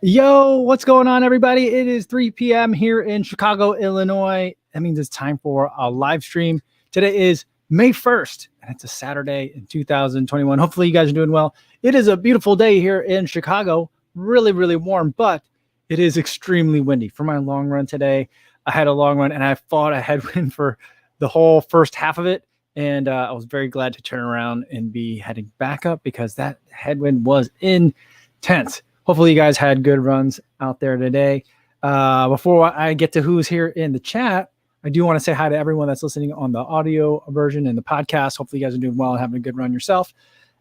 Yo, what's going on, everybody? It is 3 p.m. here in Chicago, Illinois. That means it's time for a live stream. Today is May 1st, and it's a Saturday in 2021. Hopefully, you guys are doing well. It is a beautiful day here in Chicago. Really, really warm, but it is extremely windy. For my long run today, I had a long run, and I fought a headwind for the whole first half of it. And I was very glad to turn around and be heading back up because that headwind was intense. Hopefully you guys had good runs out there today. Before I get to who's here in the chat, I do want to say hi to everyone that's listening on the audio version and the podcast. Hopefully you guys are doing well and having a good run yourself.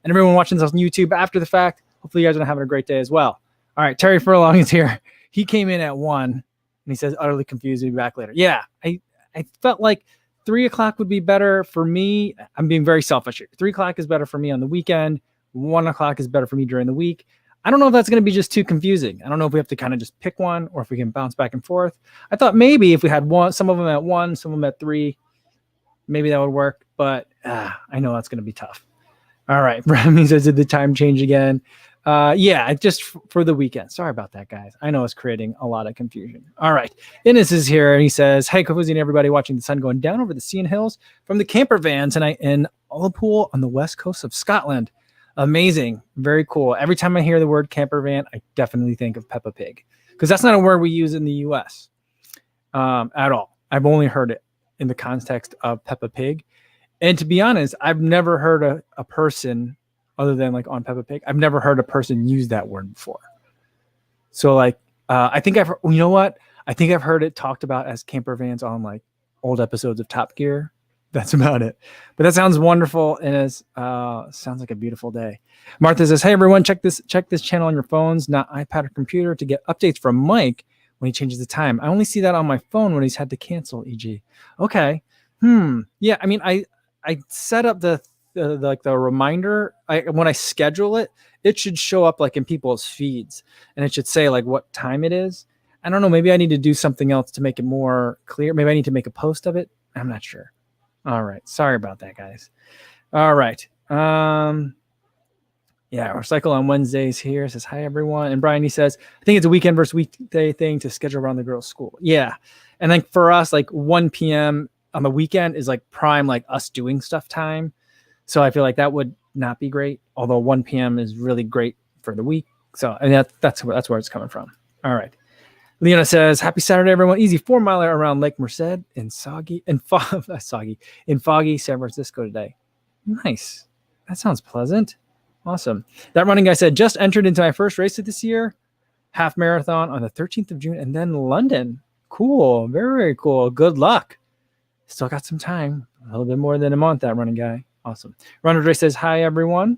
And everyone watching this on YouTube after the fact, hopefully you guys are having a great day as well. All right, Terry Furlong is here. He came in at 1, and he says, utterly confused, he'll be back later. Yeah, I felt like 3 o'clock would be better for me. I'm being very selfish here. 3 o'clock is better for me on the weekend. 1 o'clock is better for me during the week. I don't know if that's going to be just too confusing. I don't know if we have to kind of just pick one or if we can bounce back and forth. I thought maybe if we had some of them at 1, some of them at 3, maybe that would work. But I know that's going to be tough. All right. Brahmi says, did the time change again? Yeah, just for the weekend. Sorry about that, guys. I know it's creating a lot of confusion. All right. Innes is here, and he says, hey, Kofuzi and everybody watching the sun going down over the Sean Hills from the camper van tonight in Ullapool on the west coast of Scotland. Amazing. Very cool. Every time I hear the word camper van, I definitely think of Peppa Pig because that's not a word we use in the U.S. At all. I've only heard it in the context of Peppa Pig. And to be honest, I've never heard a person other than like on Peppa Pig. I've never heard a person use that word before. So like, I think I've heard, you know what? I think I've heard it talked about as camper vans on like old episodes of Top Gear. That's about it. But that sounds wonderful, and it sounds like a beautiful day. Martha says, hey, everyone, check this channel on your phones, not iPad or computer, to get updates from Mike when he changes the time. I only see that on my phone when he's had to cancel, e.g. Okay. Yeah, I mean, I set up the reminder. When I schedule it, it should show up like in people's feeds, and it should say like what time it is. I don't know. Maybe I need to do something else to make it more clear. Maybe I need to make a post of it. I'm not sure. All right. Sorry about that, guys. All right. Yeah, Recycle on Wednesdays here says, hi, everyone. And Brian, he says, I think it's a weekend versus weekday thing to schedule around the girls' school. Yeah. And then for us, like 1 p.m. on the weekend is like prime, like us doing stuff time. So I feel like that would not be great, although 1 p.m. is really great for the week. So and that's where it's coming from. All right. Leona says, happy Saturday, everyone. Easy 4-miler around Lake Merced in foggy San Francisco today. Nice. That sounds pleasant. Awesome. That running guy said, just entered into my first race of this year, half marathon on the 13th of June, and then London. Cool. Very, very cool. Good luck. Still got some time. A little bit more than a month, that running guy. Awesome. Ronald Ray says, hi, everyone.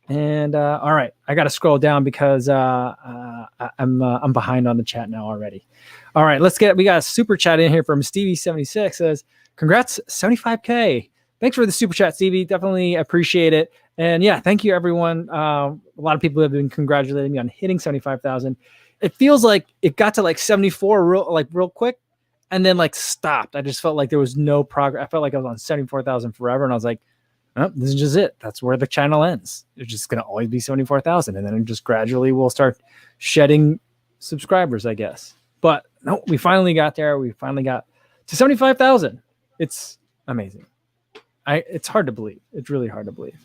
And all right, I got to scroll down because I'm behind on the chat now already. All right, we got a super chat in here from Stevie76 says, congrats, 75K. Thanks for the super chat, Stevie. Definitely appreciate it. And yeah, thank you, everyone. A lot of people have been congratulating me on hitting 75,000. It feels like it got to like 74 real quick and then like stopped. I just felt like there was no progress. I felt like I was on 74,000 forever. And I was like, oh, this is just it. That's where the channel ends. It's just going to always be 74,000. And then it just gradually will start shedding subscribers, I guess. But no, we finally got there. We finally got to 75,000. It's amazing. It's hard to believe. It's really hard to believe.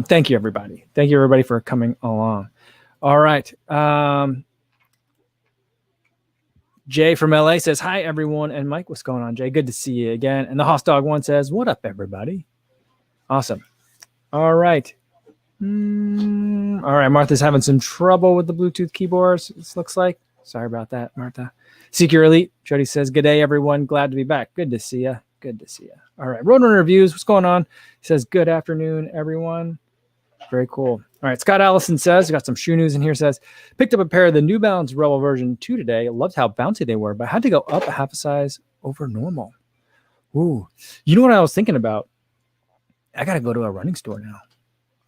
Thank you, everybody. Thank you, everybody, for coming along. All right. Jay from LA says, hi, everyone. And Mike, what's going on, Jay? Good to see you again. And the Hoss Dog 1 says, what up, everybody? Awesome. All right. All right. Martha's having some trouble with the Bluetooth keyboards, it looks like. Sorry about that, Martha. Seeker Elite. Jody says, good day, everyone. Glad to be back. Good to see you. Good to see you. All right. Roadrunner Reviews. What's going on? He says, good afternoon, everyone. Very cool. All right. Scott Allison says, got some shoe news in here, says, picked up a pair of the New Balance Rebel version 2 today. Loved how bouncy they were, but had to go up a half a size over normal. Ooh. You know what I was thinking about? I got to go to a running store now.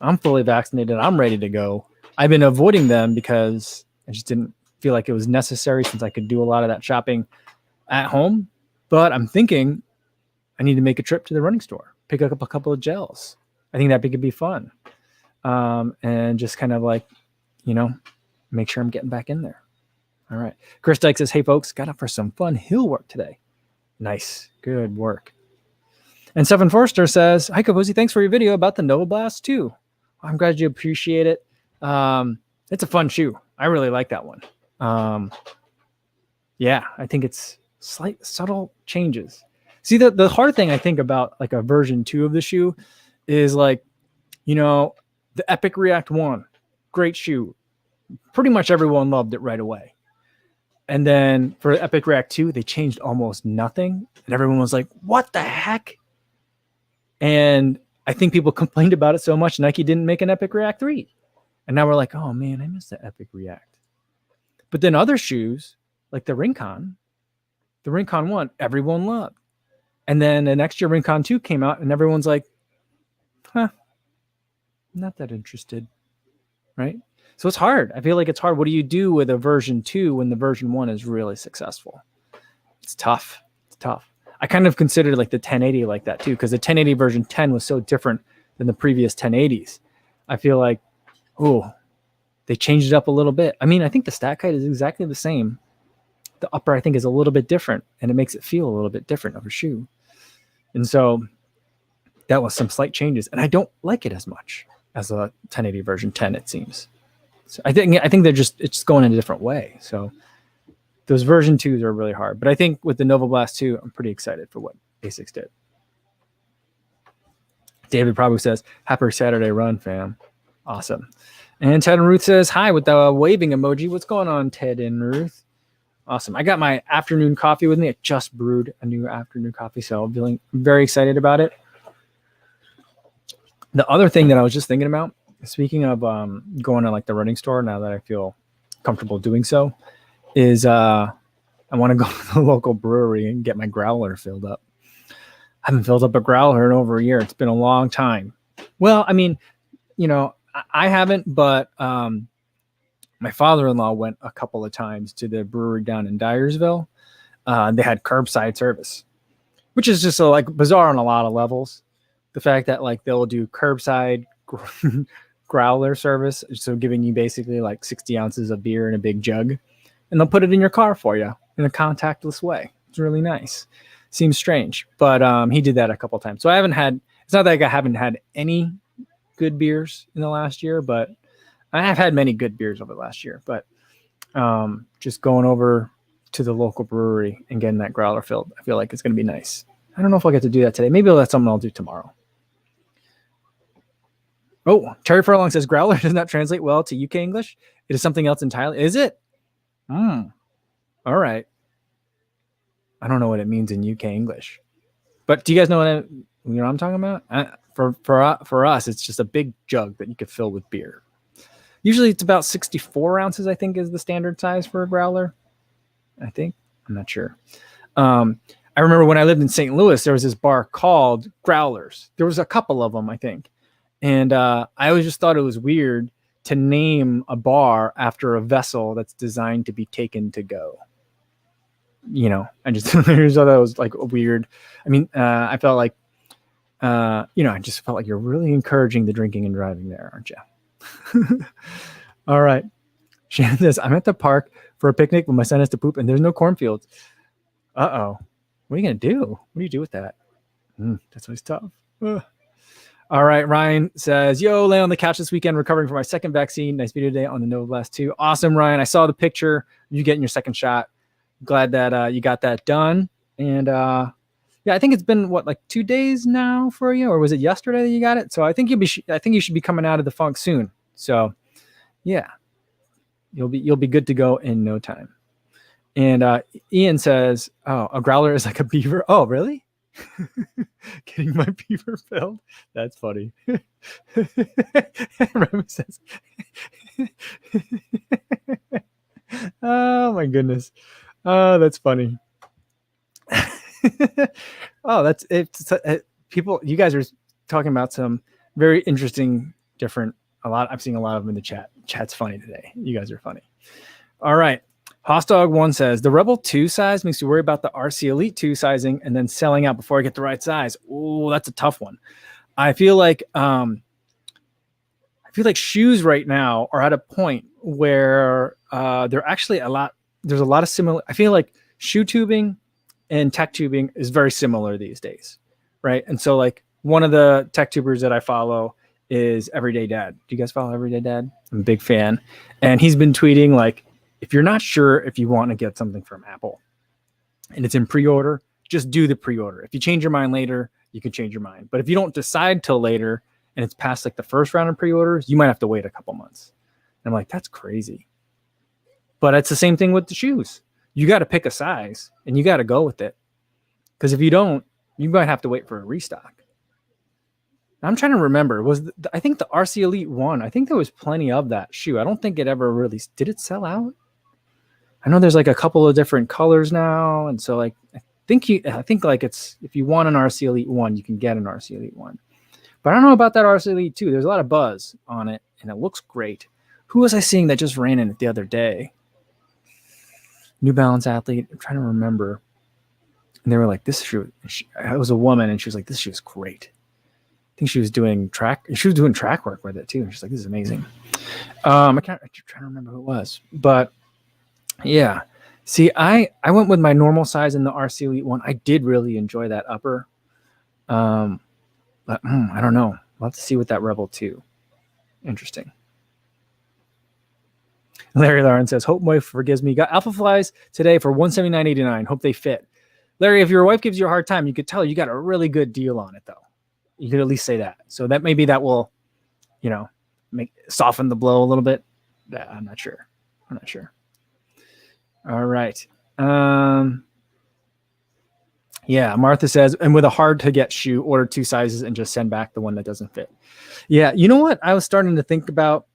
I'm fully vaccinated. I'm ready to go. I've been avoiding them because I just didn't feel like it was necessary since I could do a lot of that shopping at home. But I'm thinking I need to make a trip to the running store, pick up a couple of gels. I think that could be fun. And just kind of like, make sure I'm getting back in there. All right. Chris Dyke says, hey, folks, got up for some fun hill work today. Nice. Good work. And Stephen Forster says, hi, Kofuzi, thanks for your video about the Nova Blast 2. I'm glad you appreciate it. It's a fun shoe. I really like that one. Yeah, I think it's slight, subtle changes. See, the hard thing I think about like a version 2 of the shoe is like, you know, the Epic React 1, great shoe. Pretty much everyone loved it right away. And then for Epic React 2, they changed almost nothing. And everyone was like, what the heck? And I think people complained about it so much, Nike didn't make an Epic React 3. And now we're like, oh man, I missed the Epic React. But then other shoes, like the Rincon 1, everyone loved. And then the next year Rincon 2 came out and everyone's like, huh, not that interested, right? So it's hard. I feel like it's hard. What do you do with a version 2 when the version 1 is really successful? It's tough. It's tough. I kind of considered like the 1080 like that too, because the 1080 version 10 was so different than the previous 1080s. I feel like, oh, they changed it up a little bit. I mean, I think the stack height is exactly the same. The upper, I think, is a little bit different, and it makes it feel a little bit different of a shoe. And so that was some slight changes, and I don't like it as much as a 1080 version 10, it seems. So I think it's just going in a different way. So those version 2s are really hard. But I think with the Nova Blast 2, I'm pretty excited for what ASICS did. David probably says, happy Saturday run, fam. Awesome. And Ted and Ruth says, hi, with the waving emoji. What's going on, Ted and Ruth? Awesome. I got my afternoon coffee with me. I just brewed a new afternoon coffee, so I'm feeling very excited about it. The other thing that I was just thinking about, speaking of going to like the running store, now that I feel comfortable doing so, is I want to go to the local brewery and get my growler filled up. I haven't filled up a growler in over a year. It's been a long time. Well, I mean, you know, I haven't, but my father-in-law went a couple of times to the brewery down in Dyersville. They had curbside service, which is just like bizarre on a lot of levels. The fact that like they'll do curbside growler service, so giving you basically like 60 ounces of beer in a big jug, and they'll put it in your car for you in a contactless way. It's really nice. Seems strange, but he did that a couple of times. So I haven't had. It's not like I haven't had any good beers in the last year, but I have had many good beers over the last year. But just going over to the local brewery and getting that growler filled, I feel like it's going to be nice. I don't know if I'll get to do that today. Maybe that's something I'll do tomorrow. Oh, Terry Furlong says growler does not translate well to UK English. It is something else entirely. Is it? All right. I don't know what it means in UK English, but do you guys know what I'm talking about? For us, it's just a big jug that you could fill with beer. Usually it's about 64 ounces, I think, is the standard size for a growler. I think. I'm not sure. I remember when I lived in St. Louis, there was this bar called Growlers. There was a couple of them, I think. And I always just thought it was weird to name a bar after a vessel that's designed to be taken to go. You know, I just thought that was like weird. I mean, I felt like, I just felt like you're really encouraging the drinking and driving there, aren't you? All right. Shannon says, I'm at the park for a picnic when my son has to poop and there's no cornfields. Uh-oh. What are you going to do? What do you do with that? That's always tough. All right. Ryan says, yo, lay on the couch this weekend, recovering from my second vaccine. Nice video today on the Nova Blast 2. Awesome, Ryan. I saw the picture of you getting your second shot. Glad that you got that done. And yeah, I think it's been like 2 days now for you, or was it yesterday that you got it? So I think you should be coming out of the funk soon. So yeah, you'll be good to go in no time. And Ian says, oh, a growler is like a beaver. Oh, really? Getting my beaver filled. That's funny. Remy says, oh my goodness. Oh, that's funny. Oh, that's it. People, you guys are talking about some very interesting, different. I'm seeing a lot of them in the chat. Chat's funny today. You guys are funny. All right. Hostdog1 says the Rebel 2 size makes you worry about the RC Elite 2 sizing and then selling out before I get the right size. Oh, that's a tough one. I feel like shoes right now are at a point where they're actually a lot there's a lot of similar. I feel like shoe tubing and tech tubing is very similar these days, right? And so like one of the tech tubers that I follow is Everyday Dad. Do you guys follow Everyday Dad? I'm a big fan. And he's been tweeting like, if you're not sure if you want to get something from Apple and it's in pre-order, just do the pre-order. If you change your mind later, you can change your mind. But if you don't decide till later and it's past like the first round of pre-orders, you might have to wait a couple months. And I'm like, that's crazy. But it's the same thing with the shoes. You got to pick a size and you got to go with it. Because if you don't, you might have to wait for a restock. I'm trying to remember. I think the RC Elite 1, I think there was plenty of that shoe. I don't think it ever really, did it sell out? I know there's like a couple of different colors now. And so like, I think like it's, if you want an RC Elite 1, you can get an RC Elite 1. But I don't know about that RC Elite 2. There's a lot of buzz on it and it looks great. Who was I seeing that just ran in it the other day? New Balance athlete. I'm trying to remember. And they were like, this shoe, it was a woman and she was like, this shoe is great. I think she was doing track work with it too. And she's like, this is amazing. I'm trying to remember who it was, but yeah. See, I went with my normal size in the RC Elite 1. I did really enjoy that upper. But I don't know. We'll have to see with that Rebel 2. Interesting. Larry Lauren says, hope my wife forgives me. Got Alpha Flies today for $179.89. Hope they fit. Larry, if your wife gives you a hard time, you could tell her you got a really good deal on it though. You could at least say that. So that maybe that will, soften the blow a little bit. I'm not sure. All right. Yeah, Martha says, and with a hard to get shoe, order 2 sizes and just send back the one that doesn't fit. Yeah, you know what? I've been starting to think about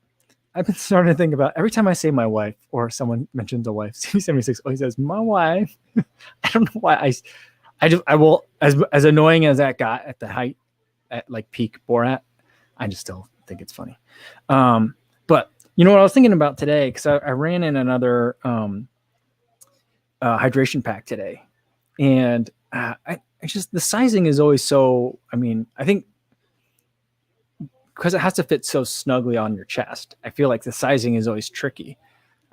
every time I say my wife or someone mentions a wife, C76 always says, my wife. I don't know why I will, as annoying as that got at the height, at like peak Borat, I just still think it's funny. But you know what I was thinking about today? Because I ran in another hydration pack today. And I just, the sizing is always so, I think because it has to fit so snugly on your chest, I feel like the sizing is always tricky.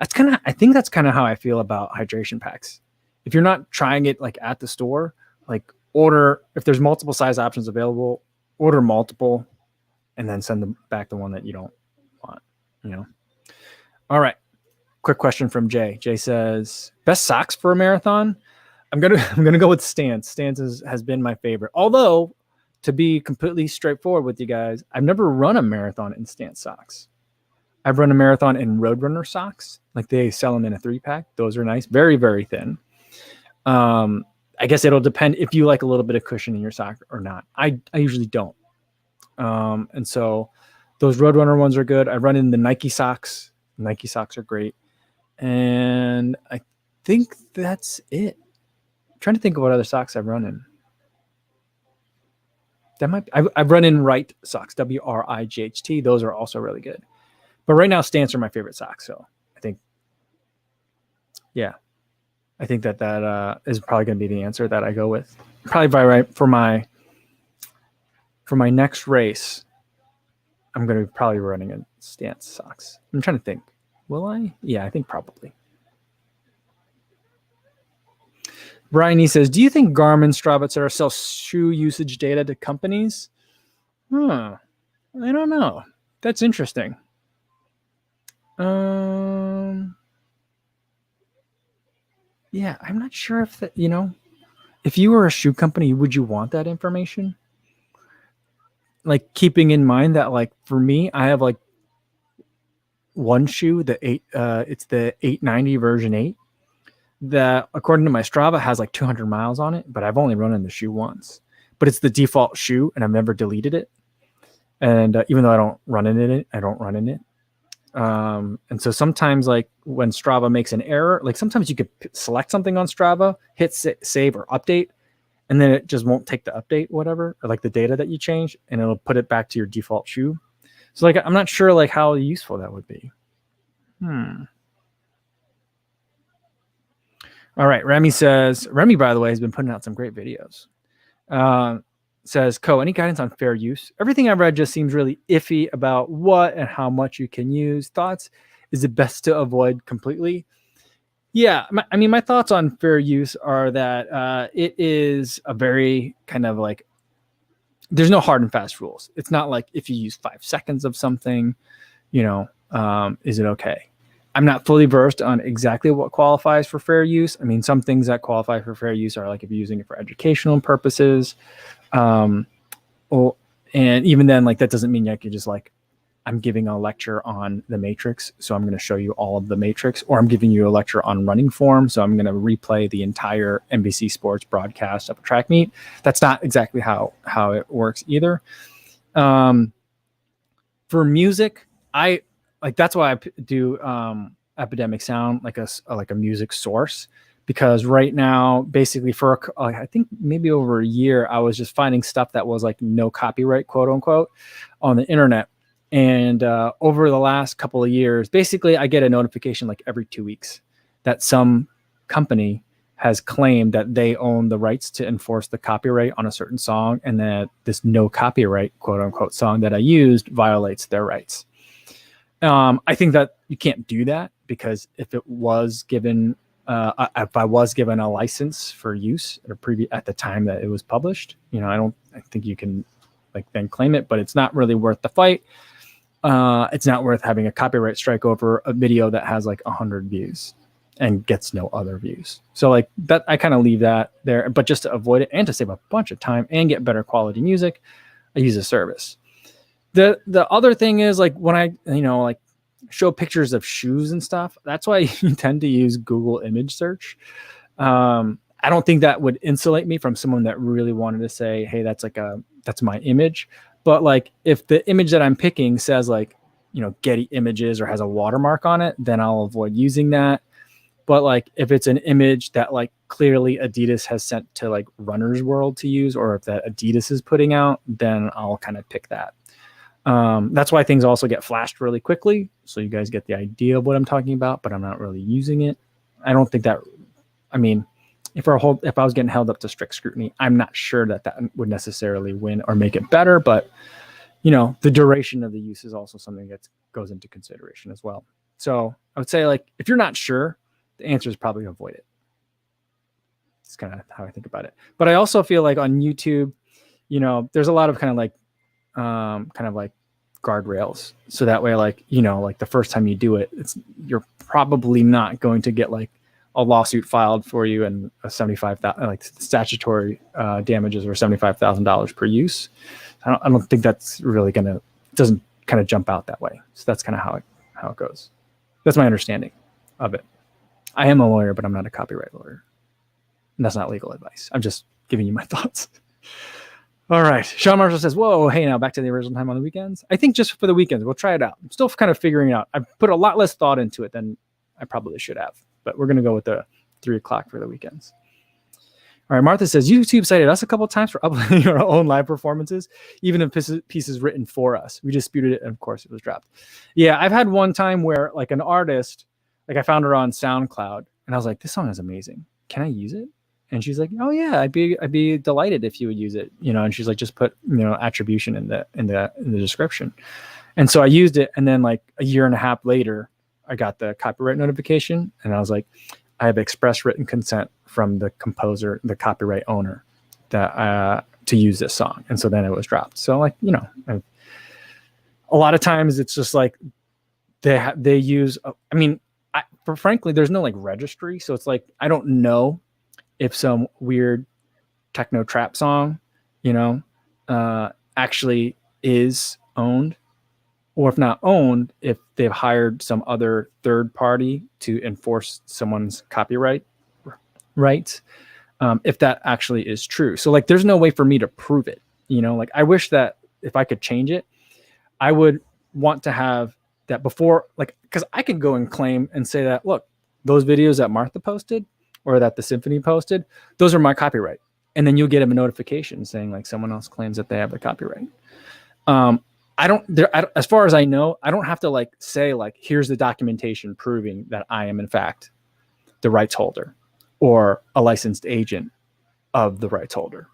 I think that's kind of how I feel about hydration packs. If you're not trying it like at the store, like order, if there's multiple size options available, order multiple and then send them back the one that you don't want, All right. Quick question from Jay. Jay says, best socks for a marathon? I'm gonna go with Stance. Stance has been my favorite. Although, to be completely straightforward with you guys, I've never run a marathon in Stance socks. I've run a marathon in Roadrunner socks. Like they sell them in a 3-pack. Those are nice. Very, very thin. I guess it'll depend if you like a little bit of cushion in your sock or not. I usually don't. And so those Roadrunner ones are good. I run in the Nike socks. Nike socks are great. And I think that's it. I'm trying to think of what other socks I've run in. I've run in Right socks, WRIGHT. Those are also really good. But right now, Stance are my favorite socks. So I think, yeah. I think that is probably going to be the answer that I go with. Probably for my next race, I'm going to be probably running in Stance socks. I'm trying to think. Will I? Yeah, I think probably. Brian E says, do you think Garmin, Strava, etc. sell shoe usage data to companies? I don't know. That's interesting. Yeah, I'm not sure if that, if you were a shoe company, would you want that information? Like keeping in mind that like for me, I have like one shoe, it's the 890 version 8 that according to my Strava has like 200 miles on it, but I've only run in the shoe once, but it's the default shoe and I've never deleted it. And even though I don't run in it. And so sometimes like when Strava makes an error, like sometimes you could select something on Strava, hit save or update, and then it just won't take the update, whatever, or like the data that you changed, and it'll put it back to your default shoe. So like, I'm not sure like how useful that would be. All right. Remy, by the way, has been putting out some great videos. Says, any guidance on fair use? Everything I've read just seems really iffy about what and how much you can use. Thoughts? Is it best to avoid completely? Yeah, I mean, my thoughts on fair use are that it is a very kind of like, there's no hard and fast rules. It's not like if you use 5 seconds of something, is it okay? I'm not fully versed on exactly what qualifies for fair use. I mean, some things that qualify for fair use are like if you're using it for educational purposes. Um, and even then, like, that doesn't mean you can just like, I'm giving a lecture on the Matrix, so I'm going to show you all of the Matrix, or I'm giving you a lecture on running form, so I'm going to replay the entire NBC Sports broadcast of a track meet. That's not exactly how it works either. For music, I like, that's why I do Epidemic Sound like a music source, because right now, basically for I think maybe over a year, I was just finding stuff that was like no copyright, quote unquote, on the internet. And over the last couple of years, basically, I get a notification like every 2 weeks that some company has claimed that they own the rights to enforce the copyright on a certain song, and that this no copyright, quote unquote, song that I used violates their rights. I think that you can't do that, because if it was given, if I was given a license for use at the time that it was published, I think you can like then claim it, but it's not really worth the fight. It's not worth having a copyright strike over a video that has like 100 views and gets no other views. So like that, I kind of leave that there, but just to avoid it and to save a bunch of time and get better quality music, I use a service. The other thing is, like, when I, like, show pictures of shoes and stuff, that's why you tend to use Google image search. I don't think that would insulate me from someone that really wanted to say, hey, that's my image. But like, if the image that I'm picking says like, Getty Images or has a watermark on it, then I'll avoid using that. But like, if it's an image that like clearly Adidas has sent to like Runner's World to use, or if that Adidas is putting out, then I'll kind of pick that. That's why things also get flashed really quickly, so you guys get the idea of what I'm talking about, but I'm not really using it. I don't think that, I mean, if I was getting held up to strict scrutiny, I'm not sure that would necessarily win or make it better, but the duration of the use is also something that goes into consideration as well. So I would say, like, if you're not sure, the answer is probably avoid it. It's kind of how I think about it. But I also feel like on YouTube, there's a lot of kind of like guardrails. So that way, like, like the first time you do it, you're probably not going to get like a lawsuit filed for you and a $75,000 like statutory damages or $75,000 per use. I don't think that's really doesn't kind of jump out that way. So that's kind of how it goes. That's my understanding of it. I am a lawyer, but I'm not a copyright lawyer. And that's not legal advice. I'm just giving you my thoughts. All right. Sean Marshall says, whoa, hey, now back to the original time on the weekends. I think just for the weekends, we'll try it out. I'm still kind of figuring it out. I've put a lot less thought into it than I probably should have, but we're going to go with the 3 o'clock for the weekends. All right. Martha says, YouTube cited us a couple of times for uploading our own live performances, even if pieces written for us. We disputed it, and of course it was dropped. Yeah, I've had one time where like an artist, like I found her on SoundCloud, and I was like, this song is amazing. Can I use it? And she's like, oh yeah, I'd be delighted if you would use it, and she's like, just put, attribution in the description. And so I used it, and then like a year and a half later, I got the copyright notification, and I was like, I have express written consent from the composer, the copyright owner, that to use this song. And so then it was dropped. So like, a lot of times it's just like they use, frankly, there's no like registry. So it's like, I don't know if some weird techno trap song, actually is owned, or if not owned, if they've hired some other third party to enforce someone's copyright rights, if that actually is true. So like, there's no way for me to prove it, like I wish that if I could change it, I would want to have that before, like, because I could go and claim and say that, look, those videos that Martha posted or that the symphony posted, those are my copyright. And then you'll get a notification saying like someone else claims that they have the copyright. As far as I know, I don't have to like say like, here's the documentation proving that I am in fact the rights holder or a licensed agent of the rights holder,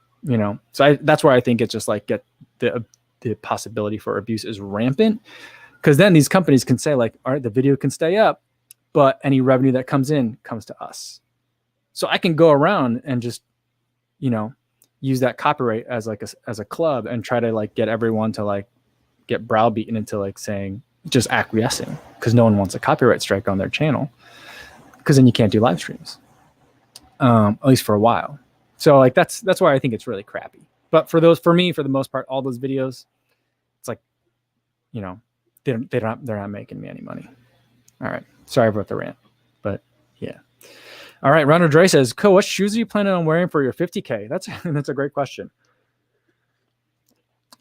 So that's where I think it's just like the possibility for abuse is rampant, because then these companies can say like, all right, the video can stay up, but any revenue that comes in comes to us. So I can go around and just, you know, use that copyright as like as a club and try to like get everyone to like get browbeaten into like saying, just acquiescing, because no one wants a copyright strike on their channel, because then you can't do live streams, at least for a while. So like that's why I think it's really crappy. But for me, for the most part, all those videos, it's like, you know, they're not making me any money. All right, sorry about the rant, but yeah. All right, Ronald Dre says, "Co, what shoes are you planning on wearing for your 50K?" That's a great question.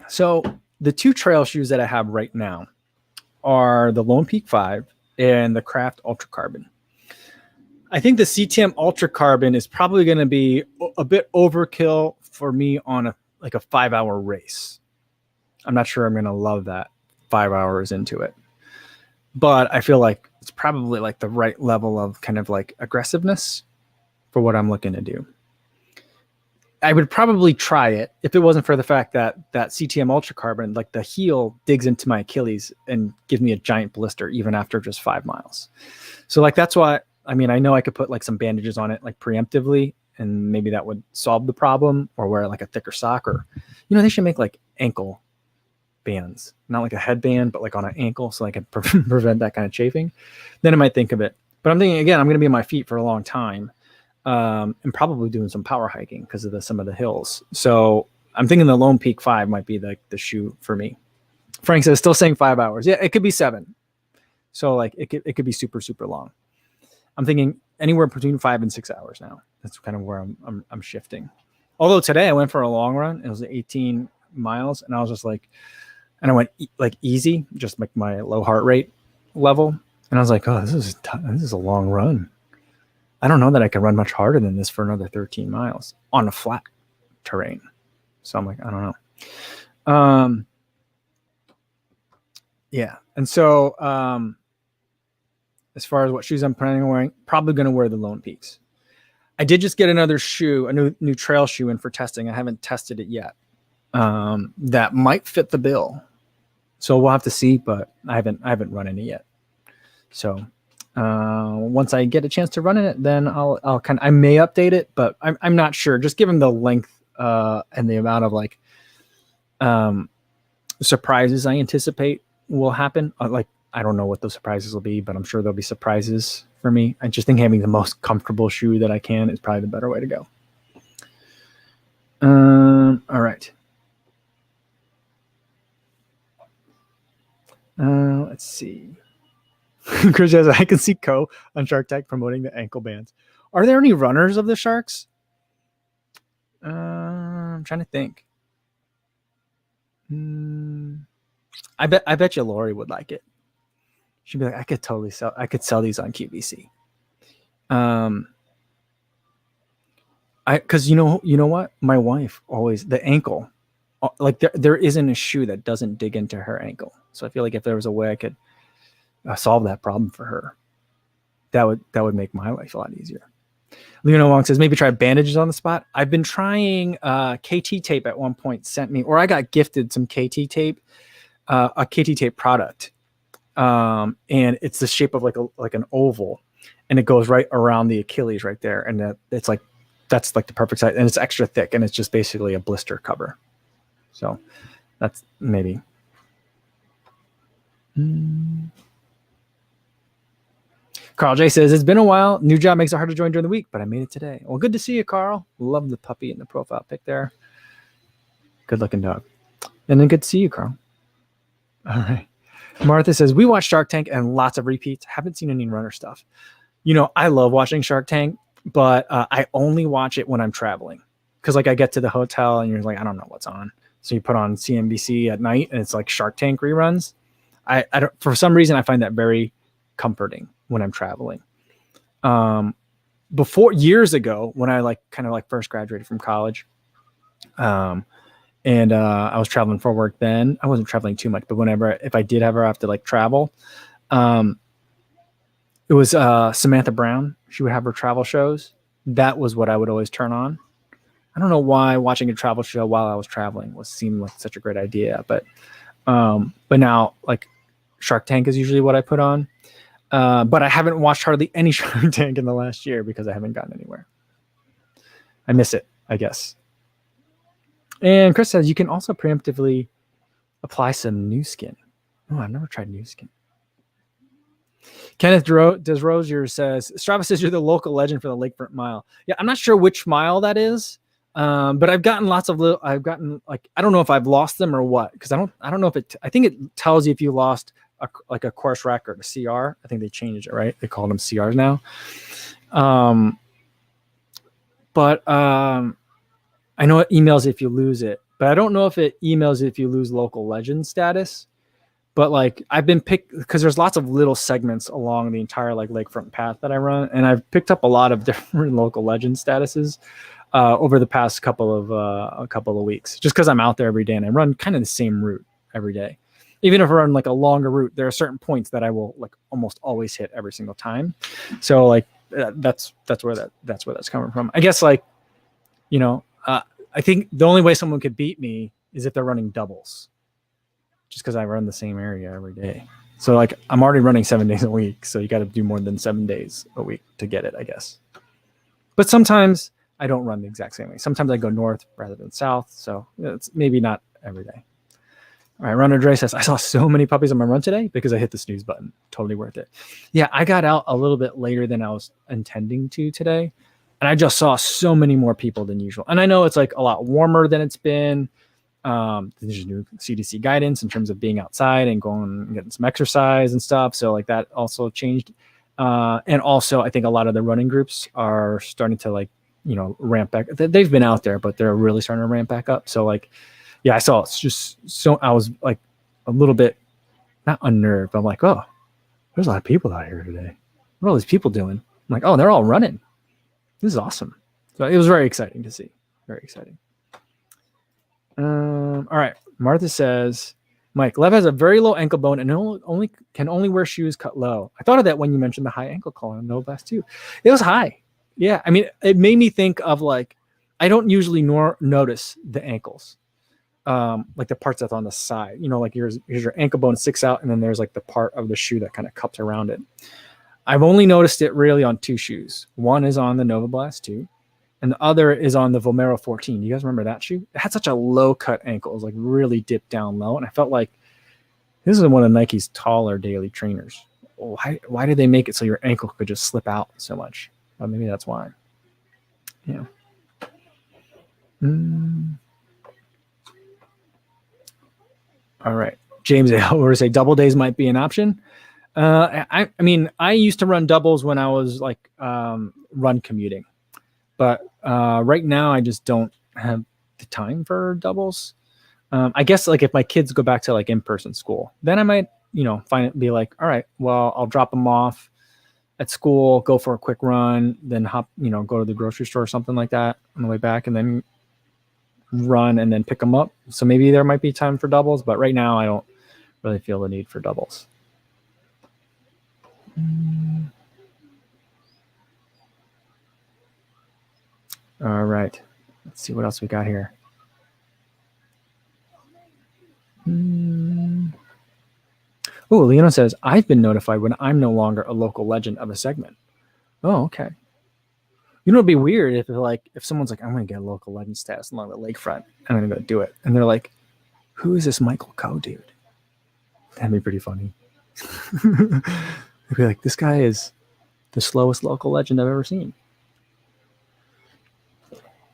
So the two trail shoes that I have right now are the Lone Peak 5 and the Craft Ultra Carbon. I think the CTM Ultra Carbon is probably going to be a bit overkill for me on a 5-hour race. I'm not sure I'm going to love that 5 hours into it, but I feel like it's probably like the right level of kind of like aggressiveness for what I'm looking to do. I would probably try it if it wasn't for the fact that CTM Ultra Carbon, like the heel digs into my Achilles and gives me a giant blister even after just 5 miles. So like, that's why, I mean, I know I could put like some bandages on it, like preemptively, and maybe that would solve the problem, or wear like a thicker sock, or, you know, they should make like ankle bands, not like a headband, but like on an ankle, so I can prevent that kind of chafing. Then I might think of it. But I'm thinking, again, I'm going to be on my feet for a long time. And probably doing some power hiking because of some of the hills. So I'm thinking the Lone Peak 5 might be the shoe for me. Frank says, still saying 5 hours. Yeah, it could be 7. So like it could be super, super long. I'm thinking anywhere between 5 and 6 hours now. That's kind of where I'm shifting. Although today I went for a long run. It was 18 miles, and I was just like, and I went like easy, just like my low heart rate level. And I was like, oh, this is a long run. I don't know that I can run much harder than this for another 13 miles on a flat terrain. So I'm like, I don't know. Yeah. And so as far as what shoes I'm planning on wearing, probably going to wear the Lone Peaks. I did just get another shoe, a new trail shoe in for testing. I haven't tested it yet. That might fit the bill. So we'll have to see, but I haven't run any yet. So once I get a chance to run in it, then I may update it, but I'm not sure. Just given the length and the amount of like surprises I anticipate will happen. Like, I don't know what those surprises will be, but I'm sure there'll be surprises for me. I just think having the most comfortable shoe that I can is probably the better way to go. All right. Let's see. Chris says, I can see Co on Shark Tank promoting the ankle bands. Are there any runners of the Sharks? I'm trying to think. I bet you Lori would like it. She'd be like, I could sell these on QVC. Because you know what? My wife always, the ankle, like there isn't a shoe that doesn't dig into her ankle. So I feel like if there was a way I could solve that problem for her, that would make my life a lot easier. Leona Wong says, maybe try bandages on the spot. I've been trying KT tape at one point, sent me, or I got gifted some KT tape, a KT tape product. And it's the shape of like an oval, and it goes right around the Achilles right there. And that's like the perfect size, and it's extra thick, and it's just basically a blister cover. So that's maybe. Carl J says, it's been a while. New job makes it hard to join during the week, but I made it today. Well, good to see you, Carl. Love the puppy in the profile pic there. Good looking dog. And then good to see you, Carl. All right. Martha says, we watch Shark Tank and lots of repeats. Haven't seen any runner stuff. You know, I love watching Shark Tank, but I only watch it when I'm traveling. Because like I get to the hotel and you're like, I don't know what's on. So you put on CNBC at night and it's like Shark Tank reruns. I don't, for some reason, I find that very comforting when I'm traveling. Before, years ago, when I first graduated from college, and I was traveling for work then. I wasn't traveling too much, but if I did ever have to like travel, it was Samantha Brown. She would have her travel shows. That was what I would always turn on. I don't know why watching a travel show while I was traveling seemed like such a great idea, but now like Shark Tank is usually what I put on. But I haven't watched hardly any Shark Tank in the last year because I haven't gotten anywhere. I miss it, I guess. And Chris says you can also preemptively apply some new skin. Oh, I've never tried new skin. Kenneth Desrosier says Strava says you're the local legend for the Lakefront Mile. Yeah, I'm not sure which mile that is, but I've gotten lots of little. I've gotten like I don't know if I've lost them or what because I don't know if it. I think it tells you if you lost like a course record, a CR. I think they changed it, right? They call them CRs now. But I know it emails if you lose it, but I don't know if it emails if you lose local legend status. But like I've been picked because there's lots of little segments along the entire like lakefront path that I run, and I've picked up a lot of different local legend statuses over the past couple of weeks, just because I'm out there every day and I run kind of the same route every day. Even if I run like a longer route, there are certain points that I will like almost always hit every single time. So like that's where that's coming from. I guess like I think the only way someone could beat me is if they're running doubles. Just because I run the same area every day. So like I'm already running 7 days a week. So you got to do more than 7 days a week to get it, I guess. But sometimes I don't run the exact same way. Sometimes I go north rather than south. So it's maybe not every day. All right, Runner Dre says, I saw so many puppies on my run today because I hit the snooze button. Totally worth it. Yeah, I got out a little bit later than I was intending to today. And I just saw so many more people than usual. And I know it's like a lot warmer than it's been. There's new CDC guidance in terms of being outside and going and getting some exercise and stuff. So like that also changed. And also I think a lot of the running groups are starting to like, ramp back. They've been out there, but they're really starting to ramp back up. So like, yeah, I saw it's just so I was like a little bit not unnerved. But I'm like, oh, there's a lot of people out here today. What are all these people doing? I'm like, oh, they're all running. This is awesome. So it was very exciting to see. Very exciting. All right. Martha says, Mike, Lev has a very low ankle bone and can only wear shoes cut low. I thought of that when you mentioned the high ankle collar in No Blast 2. It was high. Yeah. I mean, it made me think of like, I don't usually notice the ankles, like the parts that's on the side. Like here's your ankle bone sticks out, and then there's like the part of the shoe that kind of cups around it. I've only noticed it really on two shoes. One is on the Nova Blast 2. And the other is on the Vomero 14. You guys remember that shoe? It had such a low cut ankle. It was like really dipped down low. And I felt like this is one of Nike's taller daily trainers. Why did they make it so your ankle could just slip out so much? Well, maybe that's why. Yeah. All right. James A. say double days might be an option. I mean, I used to run doubles when I was like run commuting. But right now, I just don't have the time for doubles. I guess like if my kids go back to like in-person school, then I might, find it be like, all right, well, I'll drop them off at school, go for a quick run, then hop, go to the grocery store or something like that on the way back, and then run and then pick them up. So maybe there might be time for doubles, but right now I don't really feel the need for doubles. All right. Let's see what else we got here. Oh, Leona says, I've been notified when I'm no longer a local legend of a segment. Oh, okay. It'd be weird if someone's like, I'm going to get a local legend status along the lakefront, and I'm going to go do it. And they're like, who is this Michael Coe dude? That'd be pretty funny. They'd be like, this guy is the slowest local legend I've ever seen.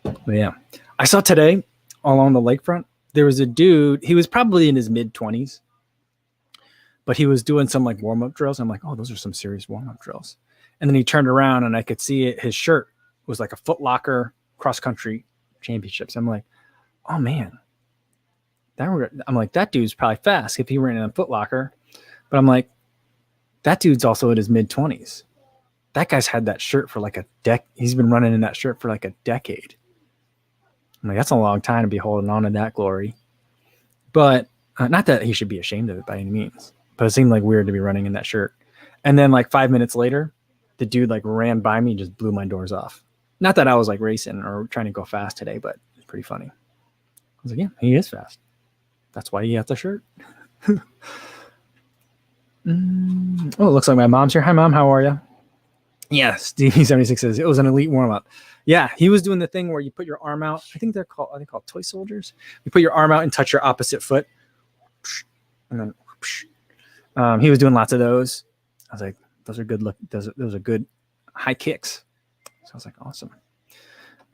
But yeah, I saw today along the lakefront, there was a dude, he was probably in his mid-20s, but he was doing some like warm-up drills. I'm like, oh, those are some serious warm-up drills. And then he turned around and I could see it, his shirt was like a Foot Locker cross-country championships. I'm like, oh man, that dude's probably fast if he ran in a Foot Locker. But I'm like, that dude's also in his mid-20s. That guy's had that shirt for like he's been running in that shirt for like a decade. I'm like, that's a long time to be holding on to that glory. But not that he should be ashamed of it by any means, but it seemed like weird to be running in that shirt. And then like 5 minutes later, the dude like ran by me and just blew my doors off. Not that I was like racing or trying to go fast today, but it's pretty funny. I was like, yeah, he is fast. That's why he has the shirt. Oh, it looks like my mom's here. Hi, Mom. How are you? Yeah, Stevie76 says it was an elite warm-up. Yeah, he was doing the thing where you put your arm out. I think they're called toy soldiers. You put your arm out and touch your opposite foot. And then he was doing lots of those. I was like, those are good look. Those are good high kicks. So I was like, awesome.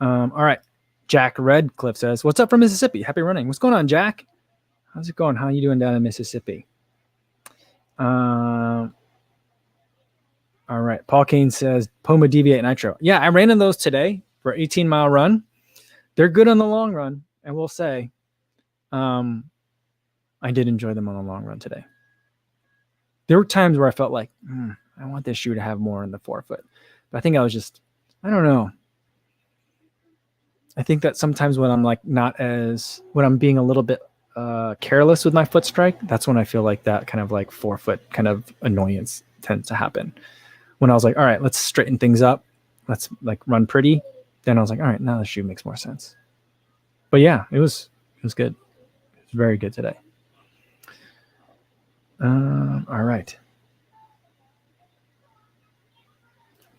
All right. Jack Redcliffe says, what's up from Mississippi? Happy running. What's going on, Jack? How's it going? How are you doing down in Mississippi? All right. Paul Kane says, Puma Deviate Nitro. Yeah, I ran in those today for an 18-mile run. They're good on the long run. I will say, I did enjoy them on the long run today. There were times where I felt like, I want this shoe to have more in the forefoot. But I think I was just, I don't know. I think that sometimes when I'm like when I'm being a little bit careless with my foot strike, that's when I feel like that kind of like forefoot kind of annoyance tends to happen. When I was like, all right, let's straighten things up. Let's like run pretty. Then I was like, all right, now the shoe makes more sense. But yeah, it was good. It was very good today. All right.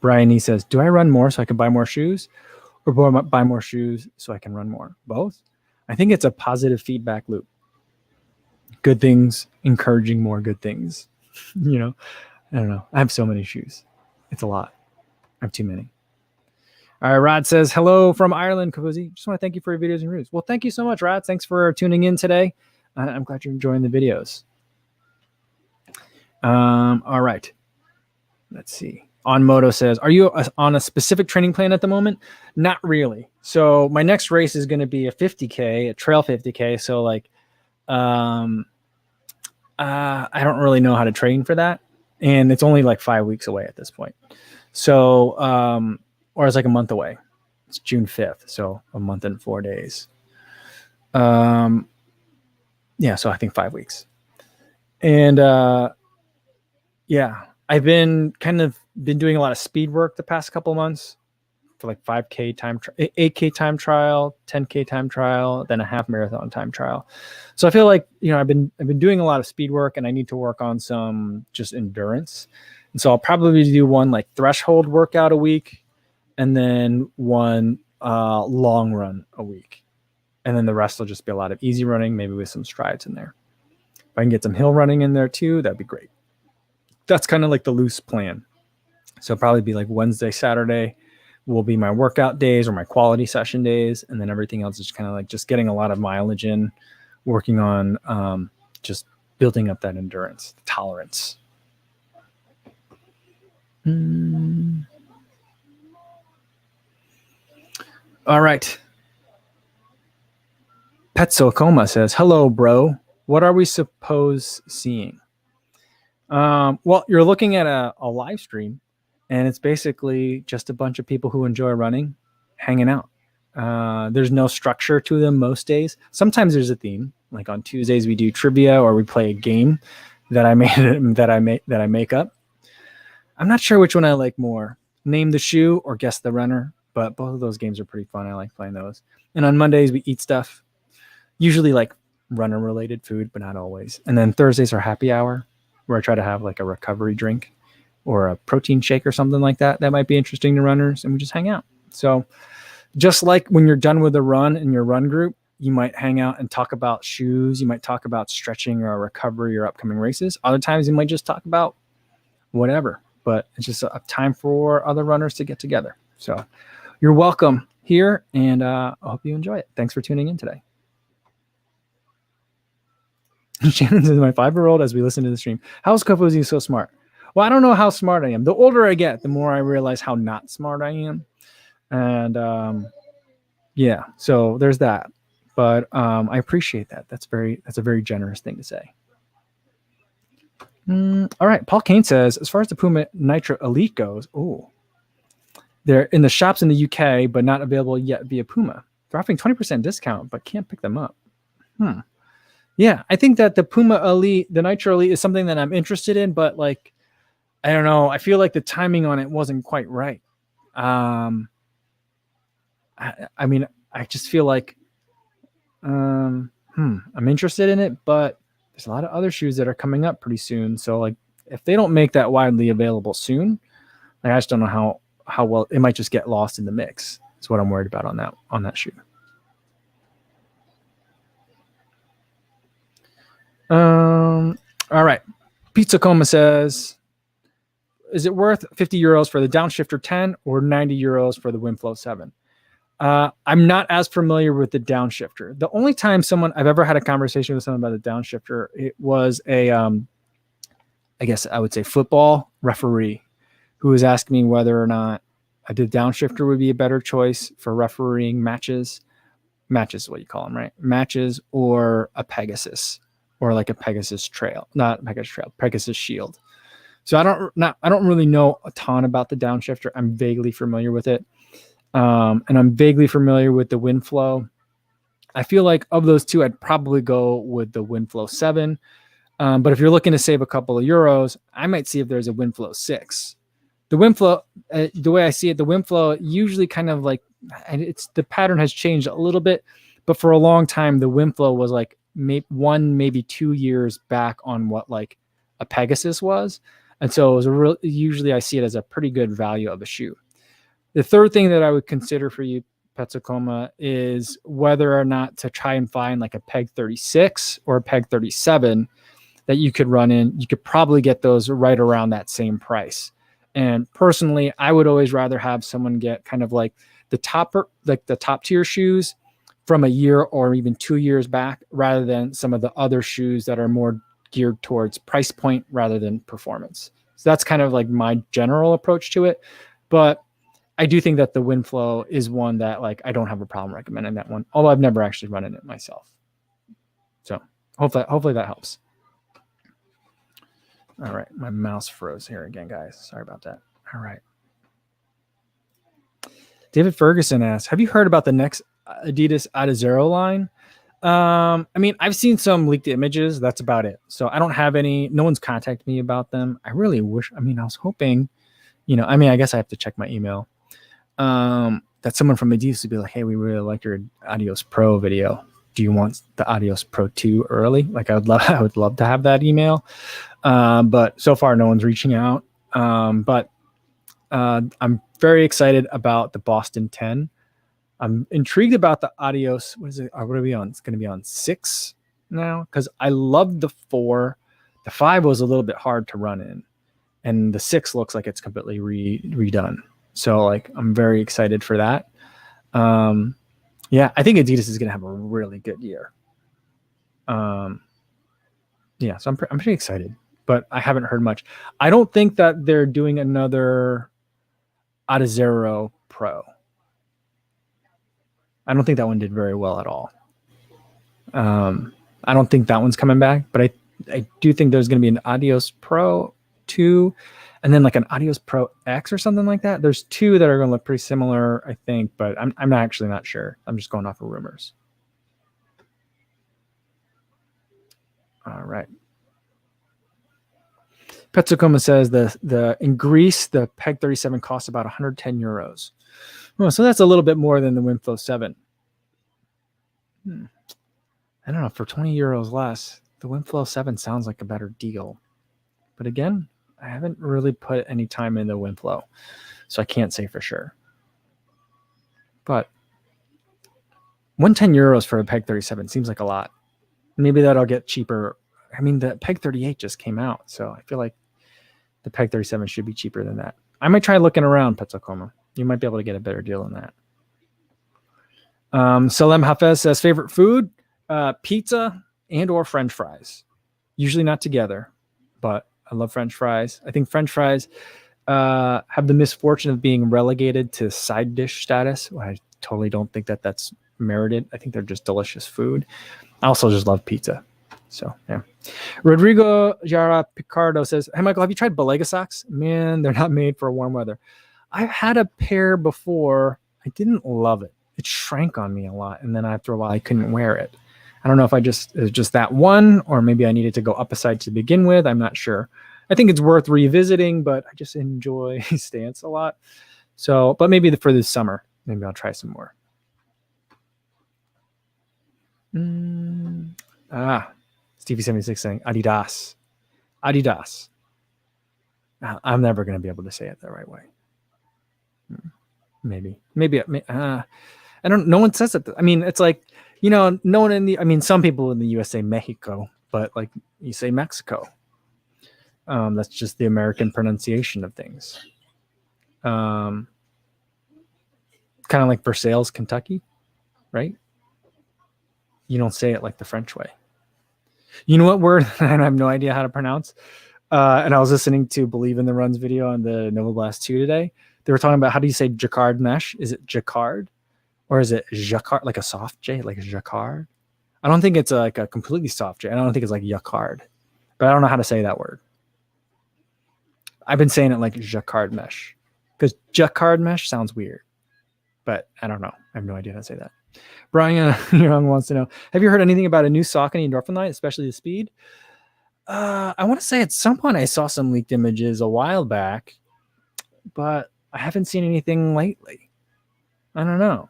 Brian, he says, do I run more so I can buy more shoes or buy more shoes so I can run more? Both. I think it's a positive feedback loop. Good things, encouraging more good things. You know, I don't know. I have so many shoes. It's a lot. I have too many. All right. Rod says, hello from Ireland, Kofuzi. Just want to thank you for your videos and reviews. Well, thank you so much, Rod. Thanks for tuning in today. I'm glad you're enjoying the videos. All right. Let's see. On Moto says, are you on a specific training plan at the moment? Not really. So my next race is going to be a 50K, a trail 50K. So like, I don't really know how to train for that. And it's only like 5 weeks away at this point. So, or it's like a month away. It's June 5th. So a month and 4 days. Yeah. So I think 5 weeks. And, yeah, I've been doing a lot of speed work the past couple of months for like 5K time, 8K time trial, 10K time trial, then a half marathon time trial. So I feel like, I've been doing a lot of speed work and I need to work on some just endurance. And so I'll probably do one like threshold workout a week and then one long run a week. And then the rest will just be a lot of easy running, maybe with some strides in there. If I can get some hill running in there too, that'd be great. That's kind of like the loose plan. So probably be like Wednesday, Saturday will be my workout days or my quality session days. And then everything else is kind of like just getting a lot of mileage in, working on just building up that endurance, tolerance. All right. Petsocoma says, hello, bro. What are we supposed seeing? Well, you're looking at a live stream and it's basically just a bunch of people who enjoy running, hanging out. There's no structure to them most days. Sometimes there's a theme. Like on Tuesdays we do trivia or we play a game that I make up. I'm not sure which one I like more. Name the shoe or guess the runner, but both of those games are pretty fun. I like playing those. And on Mondays we eat stuff, usually like runner related food, but not always. And then Thursdays are happy hour, where I try to have like a recovery drink or a protein shake or something like that. That might be interesting to runners, and we just hang out. So just like when you're done with a run in your run group, you might hang out and talk about shoes. You might talk about stretching or recovery or upcoming races. Other times you might just talk about whatever, but it's just a time for other runners to get together. So you're welcome here, and I hope you enjoy it. Thanks for tuning in today. Shannon says, my 5-year-old, as we listen to the stream, how's Kofuzi so smart? Well, I don't know how smart I am. The older I get, the more I realize how not smart I am. And yeah, so there's that. But I appreciate that. That's a very generous thing to say. All right. Paul Kane says, as far as the Puma Nitro Elite goes, they're in the shops in the UK, but not available yet via Puma. They're offering 20% discount, but can't pick them up. Yeah, I think that the Puma Elite, the Nitro Elite, is something that I'm interested in, but like, I don't know. I feel like the timing on it wasn't quite right. I mean, I just feel like I'm interested in it, but there's a lot of other shoes that are coming up pretty soon. So like if they don't make that widely available soon, like, I just don't know how well it might just get lost in the mix. That's what I'm worried about on that shoe. All right. Pizza Coma says, is it worth 50 euros for the Downshifter 10 or 90 euros for the Winflow 7? I'm not as familiar with the Downshifter. The only time I've ever had a conversation with someone about the Downshifter, it was a, I guess I would say football referee who was asking me whether or not the Downshifter would be a better choice for refereeing matches. Matches is what you call them, right? Matches, or a Pegasus, or like a Pegasus Trail, not Pegasus Trail, Pegasus Shield. So I don't really know a ton about the Downshifter. I'm vaguely familiar with it. And I'm vaguely familiar with the Winflow. I feel like of those two, I'd probably go with the Winflow 7. But if you're looking to save a couple of euros, I might see if there's a Winflow 6. The Winflow, the way I see it, the Winflow usually kind of like, the pattern has changed a little bit, but for a long time, the Winflow was like maybe 2 years back on what like a Pegasus was. And so it was usually I see it as a pretty good value of a shoe. The third thing that I would consider for you, Petsacoma, is whether or not to try and find like a Peg 36 or a Peg 37 that you could run in. You could probably get those right around that same price. And personally, I would always rather have someone get kind of like the top tier shoes from a year or even 2 years back, rather than some of the other shoes that are more geared towards price point rather than performance. So that's kind of like my general approach to it. But I do think that the Winflow is one that like I don't have a problem recommending that one, although I've never actually run in it myself. So hopefully that helps. All right, my mouse froze here again, guys. Sorry about that. All right. David Ferguson asks, have you heard about the next Adidas Adizero line? I mean, I've seen some leaked images. That's about it. So I don't have any. No one's contacted me about them. I really wish. I mean, I was hoping, I guess I have to check my email. That someone from Adidas would be like, hey, we really like your Adios Pro video. Do you want the Adios Pro 2 early? Like I would love to have that email. But so far no one's reaching out. But I'm very excited about the Boston 10. I'm intrigued about the Adios. What is it? What are we on? It's going to be on 6 now, because I loved the 4. The 5 was a little bit hard to run in, and the 6 looks like it's completely redone. So like I'm very excited for that. Yeah, I think Adidas is going to have a really good year. Yeah, so I'm pretty excited, but I haven't heard much. I don't think that they're doing another Adizero Pro. I don't think that one did very well at all. I don't think that one's coming back, but I do think there's going to be an Adios Pro 2 and then like an Adios Pro X or something like that. There's 2 that are going to look pretty similar, I think, but I'm actually not sure. I'm just going off of rumors. All right. Petsukoma says in Greece, the Peg 37 costs about 110 euros. Oh, so that's a little bit more than the Winflow 7. I don't know, for 20 euros less, the Winflow 7 sounds like a better deal. But again, I haven't really put any time in the Winflow, so I can't say for sure. But 110 euros for a Peg 37 seems like a lot. Maybe that'll get cheaper. I mean, the Peg 38 just came out, so I feel like the Peg 37 should be cheaper than that. I might try looking around, Petsocoma. You might be able to get a better deal than that. Salem Hafez says, favorite food? Pizza and or French fries. Usually not together, but I love French fries. I think French fries have the misfortune of being relegated to side dish status. I totally don't think that that's merited. I think they're just delicious food. I also just love pizza. So, yeah. Rodrigo Jara Picardo says, hey, Michael, have you tried Balega socks? Man, they're not made for warm weather. I've had a pair before. I didn't love it. It shrank on me a lot. And then after a while, I couldn't wear it. I don't know if it was just that one, or maybe I needed to go up a size to begin with. I'm not sure. I think it's worth revisiting, but I just enjoy Stance a lot. So, but maybe for this summer, maybe I'll try some more. Stevie76 saying Adidas. I'm never going to be able to say it the right way. Maybe. I don't. No one says it. I mean, it's like, no one in the. I mean, some people in the U.S. say Mexico, but like you say Mexico. That's just the American pronunciation of things. Kind of like Versailles, Kentucky, right? You don't say it like the French way. You know what word I have no idea how to pronounce? And I was listening to Believe in the Runs video on the Nova Blast 2 today. They were talking about how do you say jacquard mesh? Is it jacquard? Or is it jacquard, like a soft J, like jacquard? I don't think it's like a completely soft J. I don't think it's like jacquard. But I don't know how to say that word. I've been saying it like jacquard mesh. Because jacquard mesh sounds weird. But I don't know. I have no idea how to say that. Brian Young wants to know, have you heard anything about a new Saucony endorphin line, especially the speed? I want to say at some point I saw some leaked images a while back, but I haven't seen anything lately. I don't know.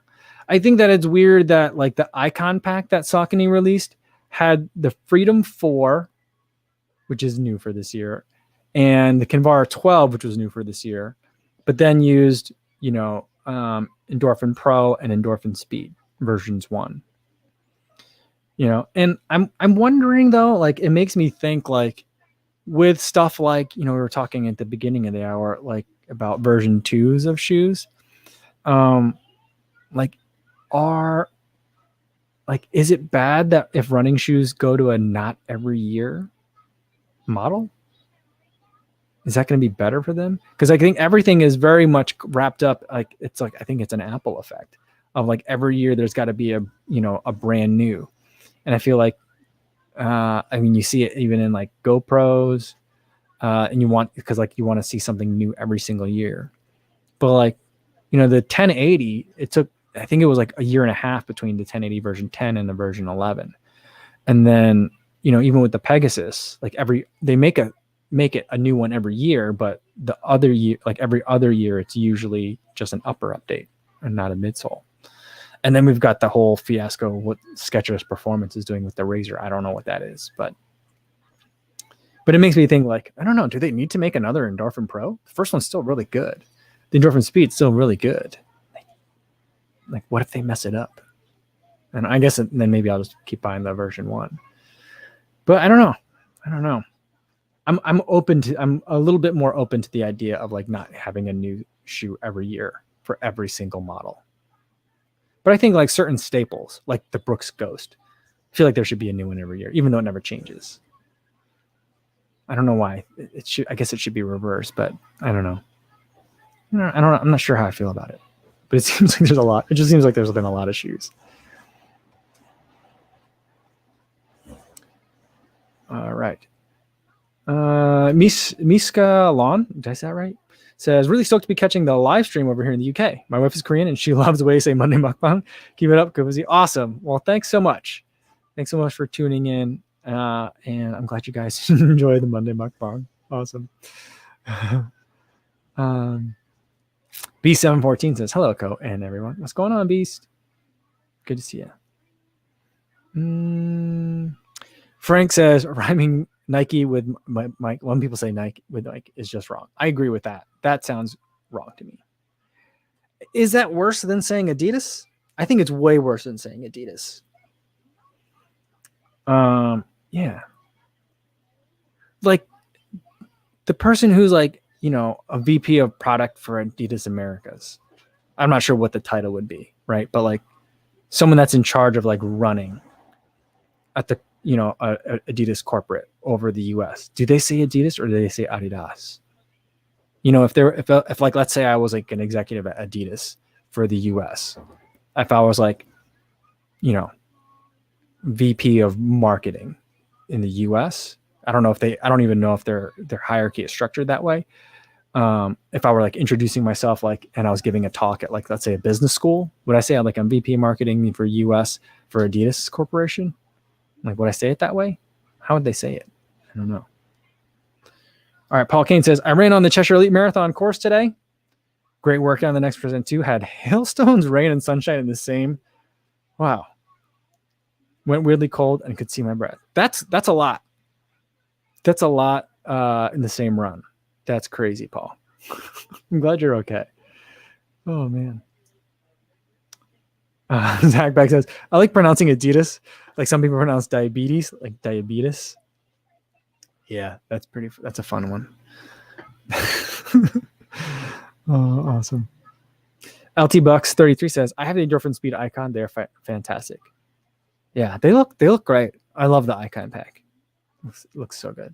I think that it's weird that like the Icon pack that Saucony released had the Freedom 4, which is new for this year, and the Kinvara 12, which was new for this year, but then used, Endorphin Pro and Endorphin Speed versions 1. And I'm wondering though, like it makes me think like with stuff like, we were talking at the beginning of the hour, like about version 2s of shoes. Is it bad that if running shoes go to a not every year model? Is that going to be better for them? Because I think everything is very much wrapped up. Like it's like, I think it's an Apple effect of like every year there's got to be a brand new. And I feel like, you see it even in like GoPros, and you want to see something new every single year. But like, the 1080, it took, I think it was like a year and a half between the 1080 version 10 and the version 11. And then, even with the Pegasus, like they make it a new one every year, but the other year, like every other year, it's usually just an upper update and not a midsole. And then we've got the whole fiasco, what Skechers Performance is doing with the Razor. I don't know what that is, but it makes me think like, I don't know, do they need to make another Endorphin Pro? The first one's still really good. The Endorphin Speed's still really good. Like what if they mess it up? And I guess then maybe I'll just keep buying the version 1. But I don't know. I'm a little bit more open to the idea of like not having a new shoe every year for every single model. But I think like certain staples, like the Brooks Ghost, I feel like there should be a new one every year, even though it never changes. I don't know why. I guess it should be reversed, but I don't know. I'm not sure how I feel about it. But it seems like there's a lot. It just seems like there's been a lot of shoes. All right. Miska Lon, did I say that right? Says, really stoked to be catching the live stream over here in the UK. My wife is Korean and she loves the way you say Monday Mukbang. Keep it up, Kofuzi. Awesome. Well, thanks so much. Thanks so much for tuning in. And I'm glad you guys enjoy the Monday Mukbang. Awesome. Beast714 says, hello, Ko and everyone. What's going on, Beast? Good to see you. Frank says, rhyming Nike with Mike. When people say Nike with Nike is just wrong. I agree with that. That sounds wrong to me. Is that worse than saying Adidas? I think it's way worse than saying Adidas. Yeah. Like the person who's like, a VP of product for Adidas Americas. I'm not sure what the title would be, right? But like someone that's in charge of like running at the, Adidas corporate over the US. Do they say Adidas or do they say Adidas? If like, let's say I was like an executive at Adidas for the US, if I was like, VP of marketing in the US, I don't even know if their hierarchy is structured that way. If I were like introducing myself, like, and I was giving a talk at like, let's say a business school, would I say I'm like, I'm VP marketing for US for Adidas Corporation? Like, would I say it that way? How would they say it? I don't know. All right. Paul Kane says, I ran on the Cheshire Elite Marathon course today. Great workout on the next present too. Had hailstones, rain, and sunshine in the same. Wow. Went weirdly cold and could see my breath. That's a lot. That's a lot in the same run. That's crazy, Paul. I'm glad you're okay. Oh, man. Zach Beck says, I like pronouncing Adidas. Like some people pronounce diabetes, like diabetes. Yeah, that's a fun one. Oh, awesome. LT Bucks 33 says, I have the endorphin speed icon. They're fantastic. Yeah, they look great. I love the icon pack. Looks so good.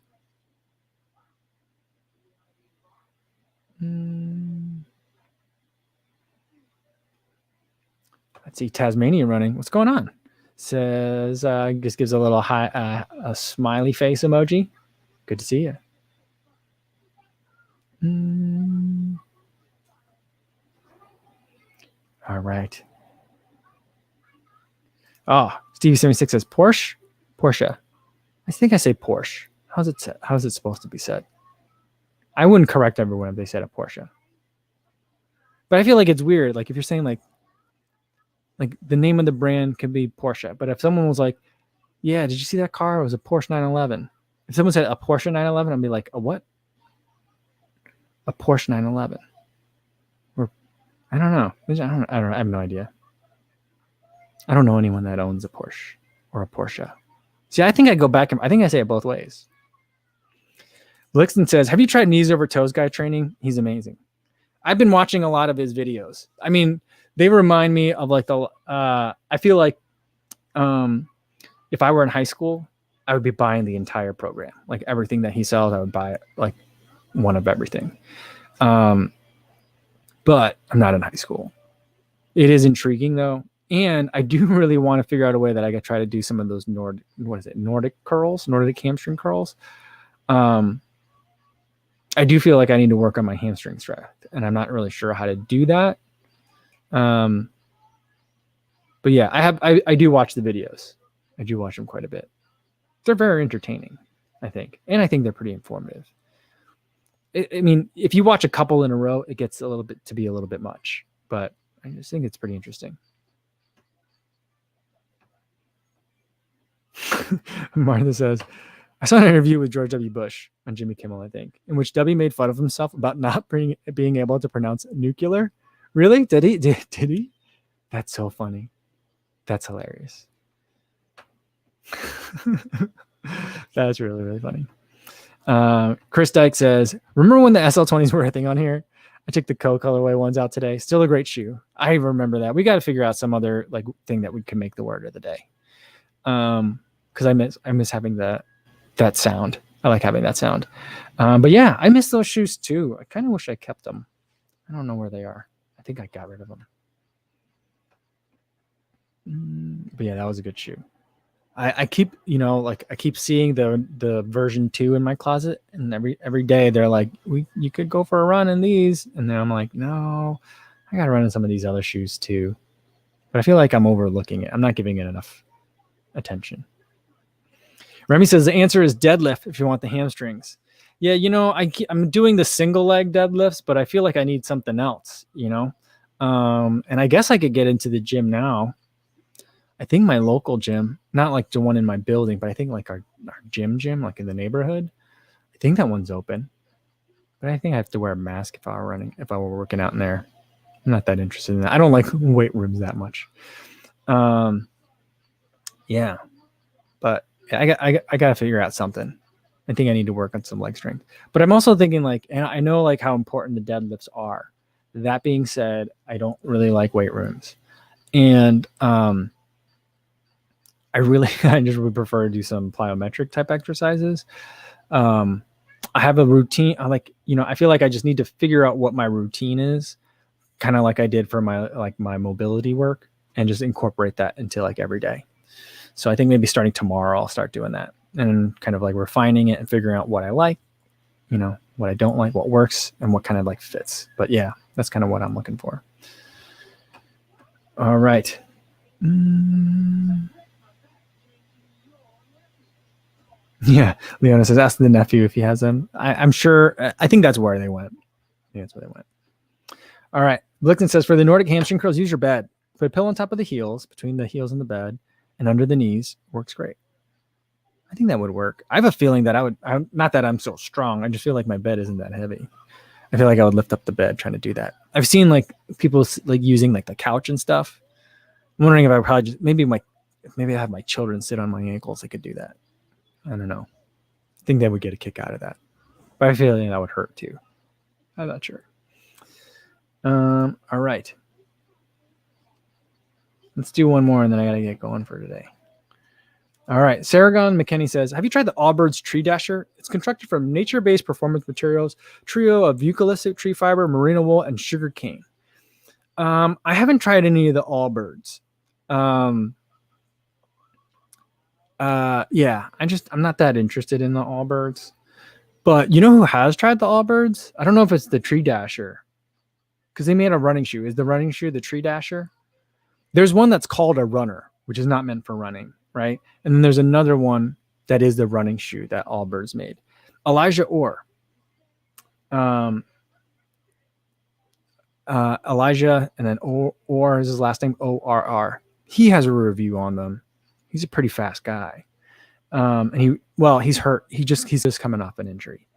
Let's see, Tasmania running. What's going on? Says, just gives a little a smiley face emoji. Good to see you. All right. Oh, Stevie76 says Porsche. I think I say Porsche. How's it supposed to be said? I wouldn't correct everyone if they said a Porsche. But I feel like it's weird. Like if you're saying like the name of the brand could be Porsche, but if someone was like, yeah, did you see that car? It was a Porsche 911. If someone said a Porsche 911, I'd be like, a what? A Porsche 911. Or I don't know. I have no idea. I don't know anyone that owns a Porsche or a Porsche. See, I think I go back and I think I say it both ways. Blixton says, have you tried knees over toes guy training? He's amazing. I've been watching a lot of his videos. I mean, they remind me of like I feel like if I were in high school, I would be buying the entire program. Like everything that he sells, I would buy like one of everything. But I'm not in high school. It is intriguing though. And I do really want to figure out a way that I could try to do some of those Nordic curls, Nordic hamstring curls. I do feel like I need to work on my hamstring strength, and I'm not really sure how to do that. But yeah, I do watch the videos. I do watch them quite a bit. They're very entertaining, I think. And I think they're pretty informative. I mean, if you watch a couple in a row, it gets a little bit much, but I just think it's pretty interesting. Martha says, I saw an interview with George W. Bush on Jimmy Kimmel, I think, in which W made fun of himself about not being able to pronounce nuclear. Really? Did he? Did he? That's so funny. That's hilarious. That's really, really funny. Chris Dyke says, remember when the SL20s were a thing on here? I took the colorway ones out today. Still a great shoe. I remember that. We got to figure out some other like thing that we can make the word of the day. Because I miss having that sound. I like having that sound. But yeah, I miss those shoes too. I kind of wish I kept them. I don't know where they are. I think I got rid of them. But yeah, that was a good shoe. I keep, I keep seeing the version 2 in my closet, and every day they're like, you could go for a run in these, and then I'm like, no, I gotta run in some of these other shoes too. But I feel like I'm overlooking it. I'm not giving it enough attention. Remy says the answer is deadlift if you want the hamstrings. Yeah, I'm doing the single leg deadlifts, but I feel like I need something else, and I guess I could get into the gym now. I think my local gym, not like the one in my building, but I think like our gym, like in the neighborhood, I think that one's open. But I think I have to wear a mask if I were working out in there. I'm not that interested in that. I don't like weight rooms that much. Yeah, but I got to figure out something. I think I need to work on some leg strength. But I'm also thinking and I know like how important the deadlifts are. That being said, I don't really like weight rooms, and I just would prefer to do some plyometric type exercises. I have a routine. I feel like I just need to figure out what my routine is, kind of like I did for my mobility work, and just incorporate that into like every day. So I think maybe starting tomorrow, I'll start doing that and kind of like refining it and figuring out what I like, what I don't like, what works, and what kind of like fits. But yeah, that's kind of what I'm looking for. All right. Yeah, Leona says, ask the nephew if he has them. I'm sure. I think that's where they went. All right. Blickton says, for the Nordic hamstring curls, use your bed. Put a pillow on top of the heels, between the heels and the bed, and under the knees. Works great. I think that would work. I have a feeling that not that I'm so strong. I just feel like my bed isn't that heavy. I feel like I would lift up the bed trying to do that. I've seen like people like using like the couch and stuff. I'm wondering if I would probably just maybe I have my children sit on my ankles. I could do that. I don't know. I think they would get a kick out of that. But I feel like that would hurt too. I'm not sure. All right. Let's do one more and then I got to get going for today. All right. Saragon McKinney says, have you tried the Allbirds Tree Dasher? It's constructed from nature-based performance materials, trio of eucalyptus tree fiber, merino wool, and sugar cane. I haven't tried any of the Allbirds. Yeah, I'm not that interested in the Allbirds. But you know who has tried the Allbirds? I don't know if it's the Tree Dasher. Because they made a running shoe. Is the running shoe the Tree Dasher? There's one that's called a runner, which is not meant for running, right? And then there's another one that is the running shoe that Allbirds made. Elijah Orr. Elijah, and then Orr is his last name, ORR. He has a review on them. He's a pretty fast guy. And he's hurt. He's just coming off an injury.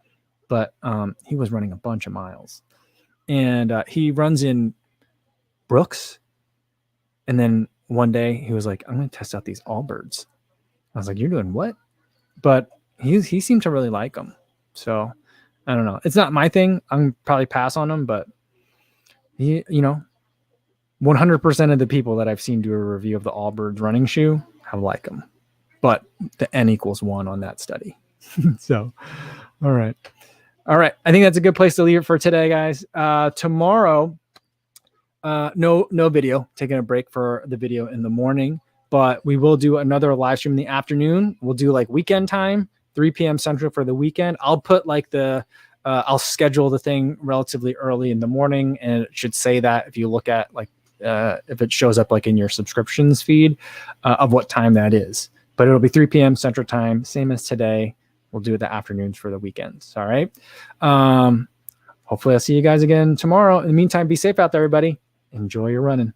But he was running a bunch of miles. And he runs in Brooks. And then one day he was like, I'm going to test out these Allbirds. I was like, you're doing what? But he seemed to really like them. So I don't know. It's not my thing. I'm probably pass on them, but 100% of the people that I've seen do a review of the Allbirds running shoe have like them. But the N equals 1 on that study. So, all right. I think that's a good place to leave it for today, guys. Tomorrow, no video. Taking a break for the video in the morning, but we will do another live stream in the afternoon. We'll do like weekend time, 3 p.m. Central for the weekend. I'll put like I'll schedule the thing relatively early in the morning, and it should say that if you look at like if it shows up like in your subscriptions feed of what time that is. But it'll be 3 p.m. Central Time, same as today. We'll do it the afternoons for the weekends. All right. Hopefully I'll see you guys again tomorrow. In the meantime, be safe out there, everybody. Enjoy your running.